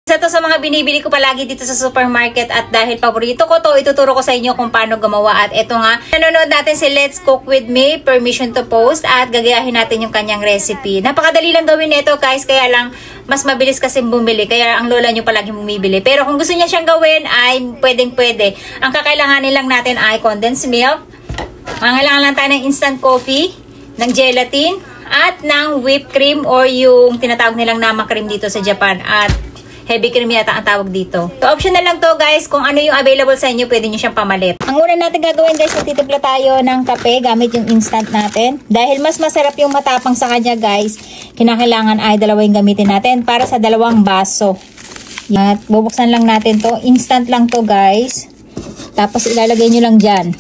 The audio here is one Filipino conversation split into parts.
Isa to sa mga binibili ko palagi dito sa supermarket at dahil paborito ko to, ituturo ko sa inyo kung paano gumawa. At ito nga, nanonood natin si Let's Cook With Me, permission to post, at gagayahin natin yung kanyang recipe. Napakadali lang gawin nito guys, kaya lang mas mabilis kasi bumili, kaya ang lola nyo palagi bumibili. Pero kung gusto niya siyang gawin ay pwedeng-pwede. Ang kakailanganin lang natin ay condensed milk, kailangan lang tayo ng instant coffee, ng gelatin, at ng whipped cream or yung tinatawag nilang nama cream dito sa Japan, at heavy cream yata ang tawag dito. So, optional lang to guys. Kung ano yung available sa inyo, pwede nyo siyang pamalit. Ang una natin gagawin guys, magtitimpla tayo ng kape gamit yung instant natin. Dahil mas masarap yung matapang sa kanya guys, kinakailangan ay dalawa yung gamitin natin para sa 2 baso. At bubuksan lang natin to. Instant lang to guys. Tapos ilalagay nyo lang dyan.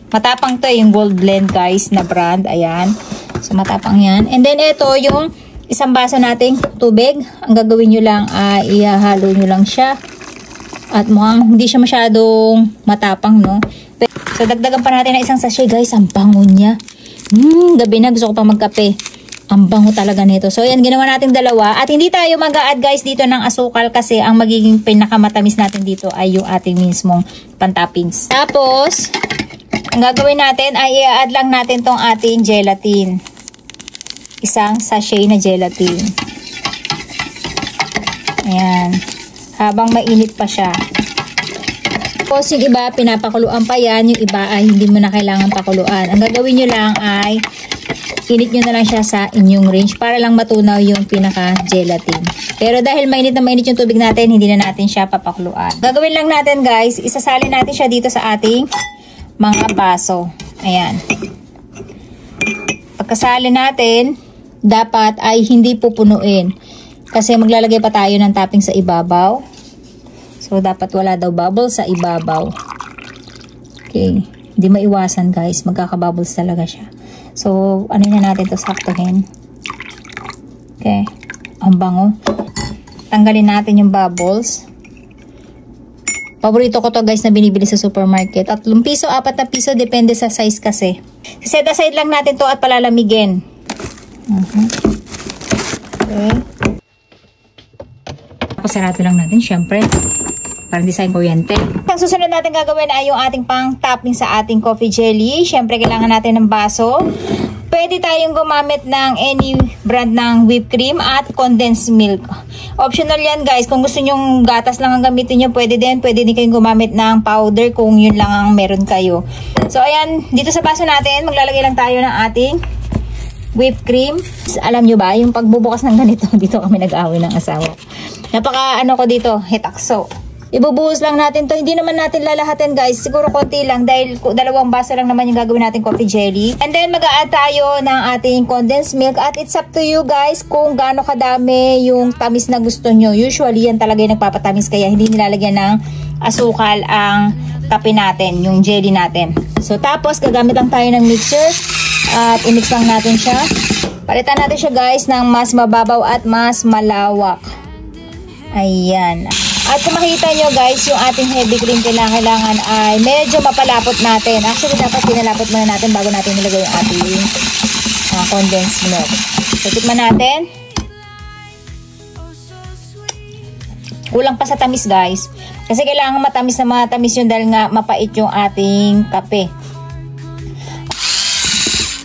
Matapang to yung Gold Blend guys na brand. Ayan. So matapang yan. And then ito yung 1 baso nating tubig. Ang gagawin nyo lang ay ihahalo nyo lang siya. At mukhang hindi siya masyadong matapang, no? So, dagdagan pa natin ng 1 sachet, guys. Ang bango niya. Gabi na. Gusto ko pang magkape. Ang bango talaga nito. So, yan. Ginawa natin 2. At hindi tayo mag-a-add, guys, dito ng asukal kasi ang magiging pinakamatamis natin dito ay yung ating mismong pantoppings. Tapos, ang gagawin natin ay i-add lang natin tong ating gelatin. 1 sachet na gelatin. Ayan. Habang mainit pa siya. Tapos yung iba, pinapakuluan pa yan. Yung iba ay hindi mo na kailangan pakuluan. Ang gagawin nyo lang ay init nyo na lang siya sa inyong range para lang matunaw yung pinaka-gelatin. Pero dahil mainit na mainit yung tubig natin, hindi na natin siya papakuluan. Gagawin lang natin guys, isasalin natin siya dito sa ating mga baso. Ayan. Pagkasali natin, dapat ay hindi pupunuin. Kasi maglalagay pa tayo ng topping sa ibabaw. So, dapat wala daw bubble sa ibabaw. Okay. Hindi maiwasan guys. Magkakabubbles talaga siya. So, ano na natin to saktuhin. Okay. Ang bango. Tanggalin natin yung bubbles. Paborito ko to guys na binibili sa supermarket. 3 piso, 4 na piso. Depende sa size kasi. Set aside lang natin to at palalamigin. Okay. Tapos sarado lang natin syempre. Para hindi sayang kuryente. Ang susunod natin gagawin ay yung ating pang topping sa ating coffee jelly. Syempre kailangan natin ng baso. Pwede tayong gumamit ng any brand ng whipped cream at condensed milk. Optional yan guys. Kung gusto nyong gatas lang ang gamitin nyo, pwede din. Pwede din kayong gumamit ng powder kung yun lang ang meron kayo. So ayan, dito sa baso natin, maglalagay lang tayo ng ating whipped cream. Alam nyo ba, yung pagbubukas ng ganito, dito kami nag-away ng asawa. Napaka ano ko dito, hetakso. Ibubuhos lang natin to. Hindi naman natin lalahatin guys. Siguro konti lang dahil 2 baso lang naman yung gagawin natin coffee jelly. And then mag-a-add tayo ng ating condensed milk. At it's up to you guys kung gaano kadami yung tamis na gusto nyo. Usually yan talaga yung nagpapatamis kaya hindi nilalagyan ng asukal ang kape natin, yung jelly natin. So tapos gagamit lang tayo ng mixer. At i-mix lang natin siya. Palitan natin siya guys ng mas mababaw at mas malawak. Ayan. At kung makita nyo guys, yung ating heavy cream kailangan ay medyo mapalapot natin. Actually, dapat pinalapot muna natin bago natin nilagay yung ating condensed milk. So, tikman natin. Kulang pa sa tamis guys. Kasi kailangan matamis na matamis yun dahil nga mapait yung ating kape.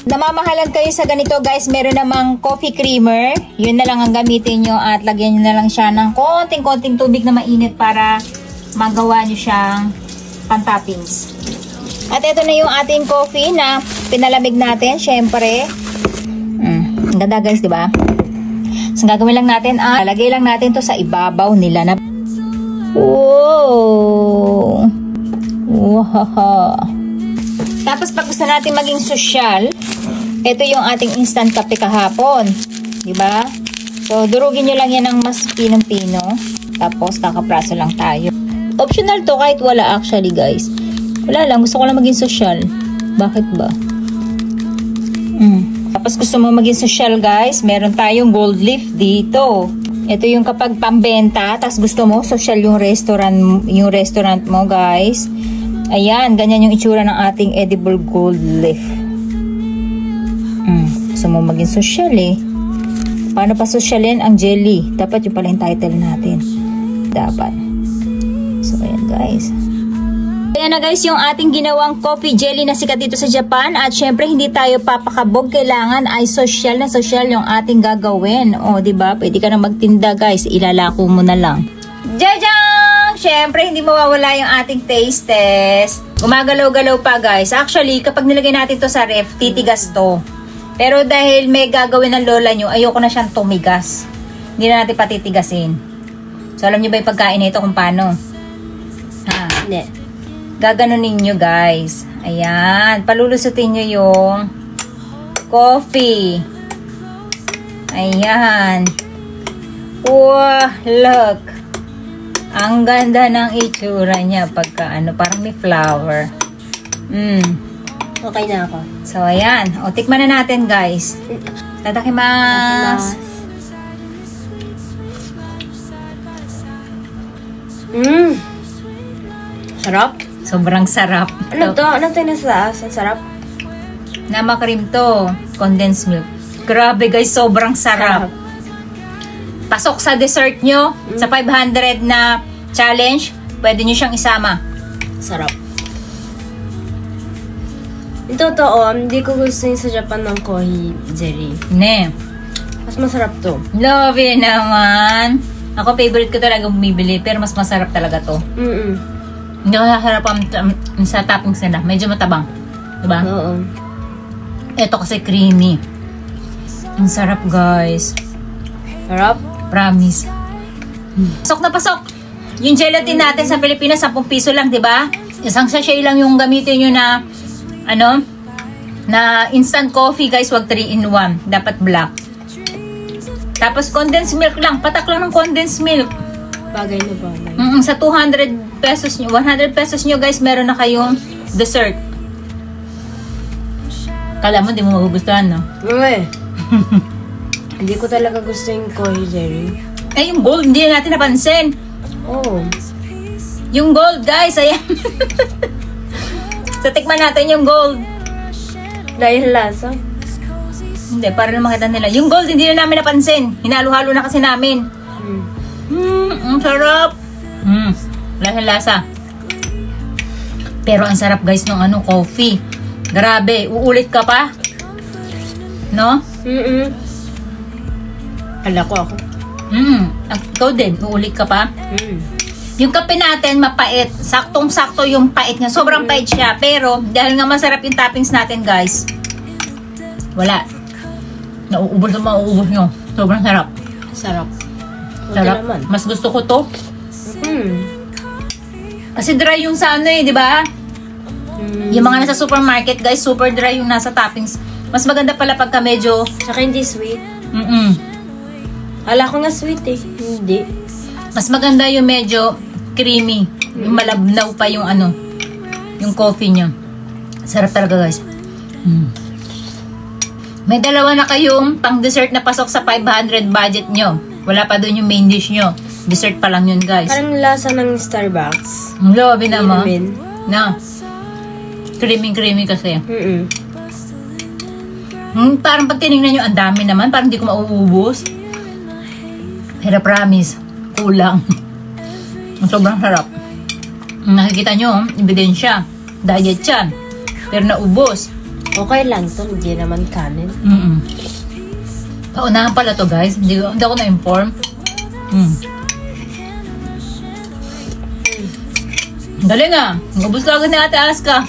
Namamahalan kayo sa ganito guys, meron namang coffee creamer. Yun na lang ang gamitin nyo at lagyan nyo na lang siya ng konting-konting tubig na mainit para magawa nyo siyang pantoppings. At ito na yung ating coffee na pinalamig natin, syempre. Ang ganda guys, diba? So, gagawin lang natin, lalagay lang natin to sa ibabaw nila na. Wow! Wow! Tapos pag gusto natin maging sosyal, ito yung ating instant kape kahapon. Diba? So, durugin nyo lang yan ng mas pinong-pino. Tapos, kakapraso lang tayo. Optional to kahit wala actually guys. Wala lang. Gusto ko lang maging sosyal. Bakit ba? Tapos, gusto mo maging sosyal guys, meron tayong gold leaf dito. Ito yung kapag pambenta, tapos gusto mo sosyal yung restaurant mo guys. Ayan, ganyan yung itsura ng ating edible gold leaf. Gusto mo maging sosyal eh. Paano pa sosyalin ang jelly? Dapat yung pala yung title natin. dapat. So, ayan guys. Ayan na guys, yung ating ginawang coffee jelly na sikat dito sa Japan. At syempre, hindi tayo papakabog. Kailangan ay social na social yung ating gagawin. O, diba? Pwede ka na magtinda guys. Ilalako mo na lang. Jajang! Syempre, hindi mawawala yung ating taste test. Gumagalaw-galaw pa guys. Actually, kapag nilagay natin to sa ref, titigas to. Pero dahil may gagawin ng lola nyo, ayoko na siyang tumigas. Hindi na natin patitigasin. So, alam nyo ba yung pagkain na ito kung paano? Ha? Hindi. Gaganunin nyo guys. Ayan. Palulusutin nyo yung coffee. Ayan. Wow, look. Ang ganda ng itsura niya pagka ano, parang may flower. Okay na ako. So, ayan. O, tikman na natin guys. Tadakimasu. Sarap. Sobrang sarap. Ano to? Ano to yung nasa taas? Ang sarap. Nama cream to. Condensed milk. Grabe guys, sobrang sarap. Pasok sa dessert nyo. Sa 500 na challenge, pwede nyo siyang isama. Sarap. Yung totoo, hindi ko gusto yung sa Japan ng kohi jelly. Ne. Mas masarap to. Love it naman. Ako favorite ko talaga bumibili, pero mas masarap talaga to. Hindi ko sasarapan sa toppings nila. Medyo matabang. Diba? Oo. Ito kasi creamy. Ang sarap guys. Sarap? Promise. Pasok na pasok. Yung gelatin natin sa Pilipinas, 10 piso lang, diba? Isang sachet lang yung gamitin nyo na, ano, na instant coffee guys. Wag 3-in-1. Dapat black. Tapos condensed milk lang. Patak lang ng condensed milk. Bagay na bagay. Sa 200 pesos nyo, 100 pesos nyo guys, meron na kayong dessert. Kala mo, di mo magugustuhan, no? Uy. Hindi ko talaga gusto yung kohi jelly. Eh, yung gold, hindi natin napansin. Oh. Yung gold, guys, ayan. So, tikman natin yung gold. Dahil lasa. Hindi, para lang makita nila. Yung gold, hindi na namin napansin. Hinalo-halo na kasi namin. Ang sarap. Lasa-lasa. Pero ang sarap guys ng ano, coffee. Grabe, uulit ka pa. No? Hala ko ako. Ikaw din, uulit ka pa. Yung kape natin, mapait. Saktong-sakto yung pait niya. Sobrang pait siya. Pero, dahil nga masarap yung toppings natin guys, wala. Nauubos na mauubos nyo. Sobrang sarap. Sarap. Sarap. Mas gusto ko to. Kasi dry yung sa ano di ba? Yung mga nasa supermarket, guys, super dry yung nasa toppings. Mas maganda pala pagka medyo... Saka hindi sweet. Hala ko nga sweet eh. Hindi. Mas maganda yung medyo creamy. Yung malabnaw pa yung ano, yung coffee niya. Sarap talaga, guys. May dalawa na kayong pang dessert na pasok sa 500 budget nyo. Wala pa doon yung main dish nyo. Dessert pa lang yun, guys. Parang lasa ng Starbucks. Lobe naman. Na. Creamy kasi. Parang pag tinignan nyo, ang dami naman. Parang hindi ko mauubos. Pero promise, kulang. Sobrang sarap. Nakikita nyo, ebidensya. Diet yan. Pero naubos. Okay lang to, hindi naman kanin. Paunahan pala to, guys. Hindi ako na-inform. Galing ah. Ubus ka agad ni Ate Aska.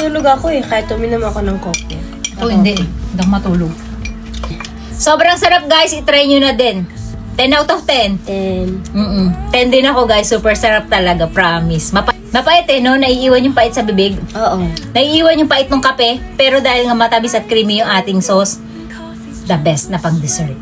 Tulog ako eh, kahit uminom ako ng coffee. Ako hindi eh. Hindi ako matulog. Sobrang sarap, guys. I-try nyo na din. 10 out of 10. 10 din ako, guys. Super sarap talaga. Promise. Mapait eh, no? Naiiwan yung pait sa bibig. Oo. Naiiwan yung pait ng kape. Pero dahil nga matabis at creamy yung ating sauce, the best na pang dessert.